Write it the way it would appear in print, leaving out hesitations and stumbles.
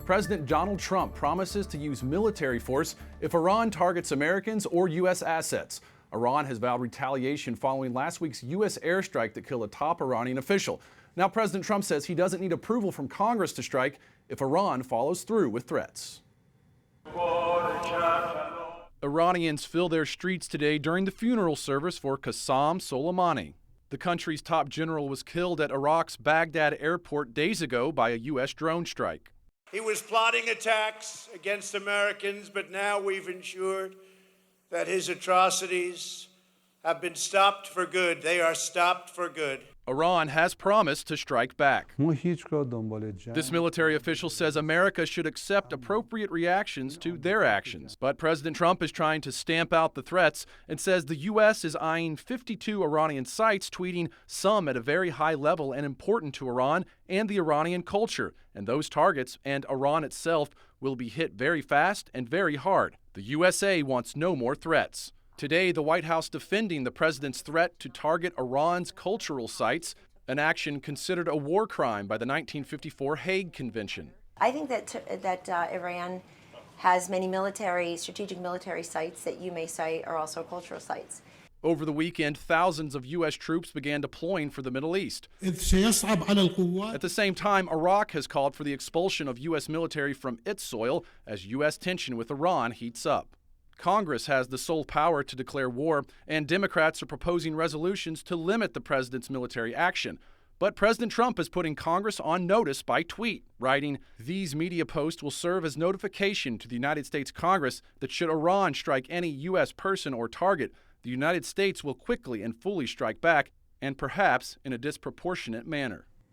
President Donald Trump promises to use military force if Iran targets Americans or U.S. assets. Iran has vowed retaliation following last week's U.S. airstrike that killed a top Iranian official. Now President Trump says he doesn't need approval from Congress to strike if Iran follows through with threats. Iranians fill their streets today during the funeral service for Qasem Soleimani. The country's top general was killed at Iraq's Baghdad airport days ago by a U.S. drone strike. He was plotting attacks against Americans, but now we've ensured that his atrocities have been stopped for good. They are stopped for good. Iran has promised to strike back. This military official says America should accept appropriate reactions to their actions. But President Trump is trying to stamp out the threats and says the U.S. is eyeing 52 Iranian sites, tweeting some at a very high level and important to Iran and the Iranian culture. And those targets and Iran itself will be hit very fast and very hard. The USA wants no more threats. Today, the White House defending the president's threat to target Iran's cultural sites, an action considered a war crime by the 1954 Hague Convention. I think that Iran has many strategic military sites that you may say are also cultural sites. Over the weekend, thousands of U.S. troops began deploying for the Middle East. At the same time, Iraq has called for the expulsion of U.S. military from its soil as U.S. tension with Iran heats up. Congress has the sole power to declare war, and Democrats are proposing resolutions to limit the president's military action. But President Trump is putting Congress on notice by tweet, writing, "These media posts will serve as notification to the United States Congress that should Iran strike any U.S. person or target, the United States will quickly and fully strike back, and perhaps in a disproportionate manner."